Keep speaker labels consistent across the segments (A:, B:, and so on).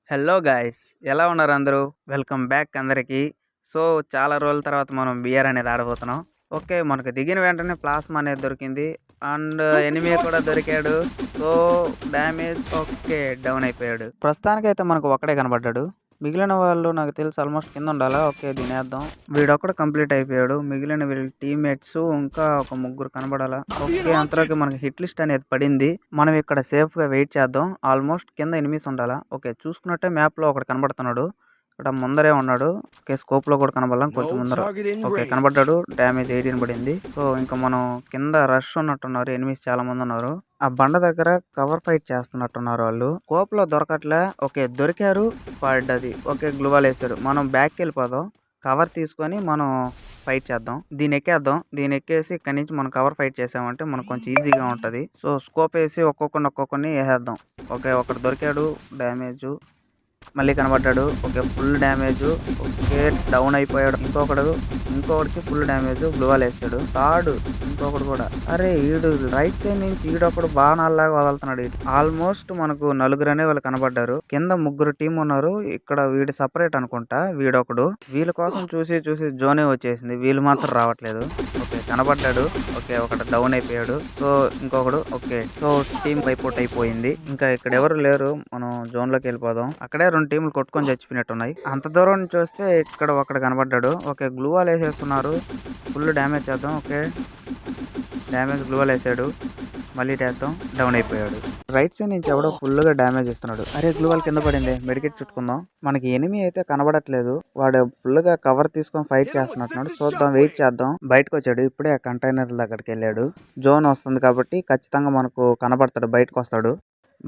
A: Hello guys, ఎలా ఉన్నారు అందరూ? వెల్కమ్ బ్యాక్ అందరికీ. సో చాలా రోజుల తర్వాత మనం బియర్ అనేది ఆడబోతున్నాం. ఓకే, మనకు దిగిన వెంటనే ప్లాస్మా అనేది దొరికింది అండ్ ఎనిమీ కూడా దొరికాడు. సో డ్యామేజ్ ఓకే, డౌన్ అయిపోయాడు. ప్రస్తుతానికైతే మనకు ఒక్కడే కనబడ్డాడు. మిగిలిన వాళ్ళు నాకు తెలిసి ఆల్మోస్ట్ కింద ఉండాలా. ఓకే, తినేద్దాం. వీడొక్కడు కంప్లీట్ అయిపోయాడు. మిగిలిన వీళ్ళ టీమ్మేట్స్ ఇంకా ఒక ముగ్గురు కనబడాలా. ఓకే, అంతలోకి మనకి హిట్ లిస్ట్ అనేది పడింది. మనం ఇక్కడ సేఫ్ గా వెయిట్ చేద్దాం. ఆల్మోస్ట్ కింద ఎనిమిస్ ఉండాలా. ఓకే, చూసుకున్నట్టే మ్యాప్ లో ఒకడు కనబడుతున్నాడు. ఇక్కడ ముందరే ఉన్నాడు. ఓకే, స్కోప్ లో కూడా కనబడాలి కొంచెం ముందర. ఓకే, కనబడ్డాడు. డ్యామేజ్ 18 పడింది. సో ఇంకా మనం కింద రష్ ఉన్నట్టున్నారు. ఎనిమిస్ చాలా మంది ఉన్నారు. ఆ బండ దగ్గర కవర్ ఫైట్ చేస్తున్నట్టున్నారు వాళ్ళు. స్కోప్ లో దొరకట్లే. ఓకే, దొరికారు. పడ్డది. ఓకే, గ్లూవాల్ వేసాడు. మనం బ్యాక్ వెళ్ళిపోదాం. కవర్ తీసుకొని మనం ఫైట్ చేద్దాం. దీన్ని ఎక్కేద్దాం. దీన్ని ఎక్కేసి ఇక్కడ నుంచి మనం కవర్ ఫైట్ చేసామంటే మనకు కొంచెం ఈజీగా ఉంటది. సో స్కోప్ వేసి ఒక్కొక్కరిని వేసేద్దాం. ఓకే, ఒకటి దొరికాడు. డ్యామేజ్ మళ్ళీ కనబడ్డాడు. Okay, full damage. Okay, down అయిపోయాడు. ఇంకొకటికి ఫుల్ డ్యామేజ్. గ్లూవాల్ వేసాడు. థర్డ్ ఇంకొకడు కూడా. అరే ఈడు రైట్ సైడ్ నుంచి ఈడొకడు బాణాల్లాగా వదులుతున్నాడు. ఆల్మోస్ట్ మనకు నలుగురు అనే వాళ్ళు కనబడ్డారు. కింద ముగ్గురు టీం ఉన్నారు. ఇక్కడ వీడు సపరేట్ అనుకుంటా. వీడొకడు. వీళ్ళ కోసం చూసి చూసి జోనే వచ్చేసింది. వీళ్ళు మాత్రం రావట్లేదు. ఓకే, కనబడ్డాడు. ఓకే, ఒకటి డౌన్ అయిపోయాడు. సో ఇంకొకడు. ఓకే, సో టీం వైపౌట్ అయిపోయింది. ఇంకా ఇక్కడ ఎవరు లేరు. మనం జోన్ లోకి వెళ్ళిపోదాం. అక్కడే 2 టీంలు కొట్టుకొని చచ్చిపోయినట్టున్నాయి. అంత దూరం నుంచి వస్తే ఇక్కడ ఒకడు కనబడ్డాడు. ఓకే, గ్లూవాల్ వేసేస్తున్నారు. ఫుల్ డ్యామేజ్ చేద్దాం. ఓకే, డ్యామేజ్ గ్లూవాల్ వేసాడు. మళ్ళీ చేద్దాం. డౌన్ అయిపోయాడు. రైట్ సైడ్ నుంచి ఎవడో ఫుల్ గా డ్యామేజ్ ఇస్తున్నాడు. అరే గ్లూవాల్ కింద పడింది. మెడికెట్ చుట్టుకుందాం. మనకి ఎనిమి అయితే కనబడట్లేదు. వాడు ఫుల్ గా కవర్ తీసుకొని ఫైట్ చేస్తున్నట్టున్నాడు. చూద్దాం, వెయిట్ చేద్దాం. బయటకు వచ్చాడు. ఇప్పుడే ఆ కంటైనర్ దగ్గరికి వెళ్ళాడు. జోన్ వస్తుంది కాబట్టి ఖచ్చితంగా మనకు కనబడతాడు. బయటకు వస్తాడు.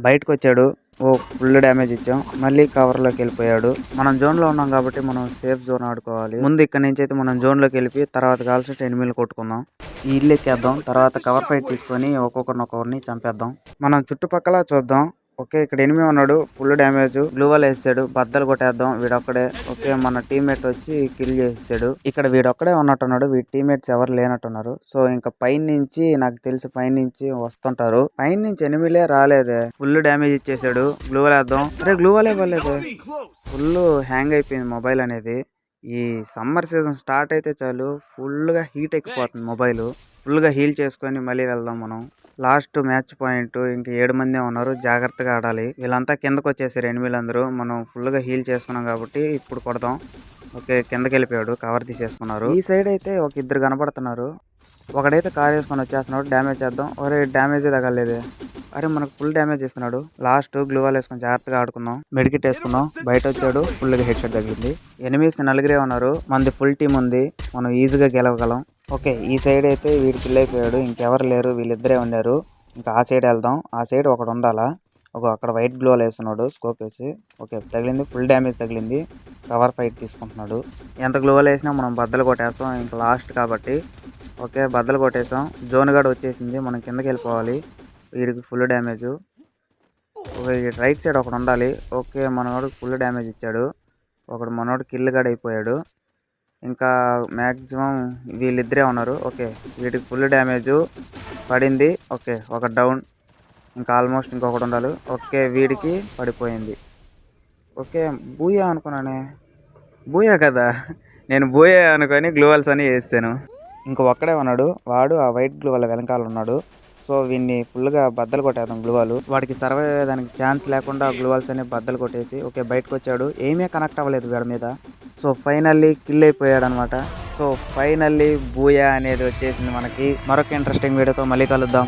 A: బయటకు వచ్చాడు. ఓ ఫుల్ డ్యామేజ్ ఇచ్చాం. మళ్ళీ కవర్ లోకి వెళ్ళిపోయాడు. మనం జోన్ లో ఉన్నాం కాబట్టి మనం సేఫ్ జోన్ ఆడుకోవాలి. ముందు ఇక్కడ నుంచి అయితే మనం జోన్ లోకి వెళ్ళి తర్వాత కాల్సి ఎనిమిలు కొట్టుకుందాం. ఈ ఇల్లు ఎక్కేద్దాం. తర్వాత కవర్ ఫైట్ తీసుకొని ఒక్కొక్కరిని చంపేద్దాం. మనం చుట్టుపక్కల చూద్దాం. ఓకే, ఇక్కడ ఎనిమి ఉన్నాడు. Full damage. గ్లూవాల్ వేసాడు. బద్దలు కొట్టేద్దాం. వీడొక్కడే. ఓకే, మన టీమ్మేట్ వచ్చి కిల్ చేసాడు. ఇక్కడ వీడొక్కడే ఉన్నట్టున్నాడు. వీడి టీమ్మేట్స్ ఎవరు లేనట్టున్నారు. సో ఇంకా పైన నుంచి నాకు తెలిసి పైన నుంచి వస్తుంటారు. పైన నుంచి ఎనిమిలే రాలేదే. ఫుల్ డ్యామేజ్ ఇచ్చేసాడు. గ్లూవాల్ వేద్దాం. అరే గ్లూవాల్ ఇవ్వలేదు. ఫుల్ హ్యాంగ్ అయిపోయింది మొబైల్ అనేది. ఈ సమ్మర్ సీజన్ స్టార్ట్ అయితే చాలు ఫుల్ గా హీట్ ఎక్కిపోతుంది మొబైల్. ఫుల్ గా హీల్ చేసుకొని మళ్ళీ వెళ్దాం మనం. Last match point. ఇంక 7 మందే ఉన్నారు. జాగ్రత్తగా ఆడాలి. వీళ్ళంతా కిందకు వచ్చేసారు ఎనిమిలందరూ. మనం ఫుల్ గా హీల్ చేసుకున్నాం కాబట్టి ఇప్పుడు కొడదాం. ఓకే, కిందకి వెళ్ళిపోయాడు. కవర్ తీసేసుకున్నారు. ఈ సైడ్ అయితే ఒక ఇద్దరు కనబడుతున్నారు. ఒకడైతే కార్ వేసుకొని వచ్చేస్తున్నాడు. డ్యామేజ్ చేద్దాం. ఒరే డ్యామేజ్ తగలేదే. అరే మనకు ఫుల్ డ్యామేజ్ ఇస్తున్నాడు. లాస్ట్ గ్లూవాల్ వేసుకొని జాగ్రత్తగా ఆడుకుందాం. మెడికిట్ వేసుకుందాం. బయట వచ్చాడు. ఫుల్ గా హెడ్ షాట్ తగిలింది. ఎనిమిస్ నలుగురే ఉన్నారు. మనది ఫుల్ టీం ఉంది. మనం ఈజీగా గెలవగలం. ఓకే, ఈ సైడ్ అయితే వీడు కిల్ అయిపోయాడు. ఇంకెవరు లేరు. వీళ్ళిద్దరే ఉన్నారు. ఇంకా ఆ సైడ్ వెళ్దాం. ఆ సైడ్ ఒకడు ఉండాలా. అక్కడ వైట్ గ్లూవాల్ వేస్తున్నాడు స్కోప్ వేసి. ఓకే, తగిలింది. ఫుల్ డ్యామేజ్ తగిలింది. కవర్ ఫైట్ తీసుకుంటున్నాడు. ఎంత గ్లూవాల్ వేసినా మనం బద్దలు కొట్టేస్తాం. ఇంకా లాస్ట్ కాబట్టి. ఓకే, బద్దలు కొట్టేసాం. జోన్ గార్డ్ వచ్చేసింది. మనం కిందకి వెళ్ళిపోవాలి. వీడికి ఫుల్ డ్యామేజ్. రైట్ సైడ్ ఒకడు ఉండాలి. ఓకే, మనోడు ఫుల్ డ్యామేజ్ ఇచ్చాడు. ఒకడు మనోడు కిల్ గార్డ్ అయిపోయాడు. ఇంకా మ్యాక్సిమం వీళ్ళిద్దరే ఉన్నారు. ఓకే, వీటికి ఫుల్ డ్యామేజ్ పడింది. ఓకే, ఒక డౌన్. ఇంకా ఆల్మోస్ట్ ఇంకొకటి ఉండాలి. ఓకే, వీడికి పడిపోయింది. Okay, Booyah అనుకున్నానే. బూయా కదా, నేను బూయా అనుకొని గ్లూవాల్స్ అని వేసాను. ఇంకో ఒక్కడే ఉన్నాడు. వాడు ఆ వైట్ గ్లూవాల్ వెనకాల ఉన్నాడు. సో వీడిని ఫుల్గా బద్దలు కొట్టేద్దాం. గ్లూవాలు వాడికి సర్వే అయ్యేదానికి ఛాన్స్ లేకుండా గ్లూవాల్స్ అనే బద్దలు కొట్టేసి. ఓకే, బయటకు వచ్చాడు. ఏమీ కనెక్ట్ అవ్వలేదు వీడి మీద. సో ఫైనల్లీ కిల్ అయిపోయాడు అనమాట. సో ఫైనల్లీ బూయా అనేది వచ్చేసింది మనకి. మరొక ఇంట్రెస్టింగ్ వీడియోతో మళ్ళీ కలుద్దాం.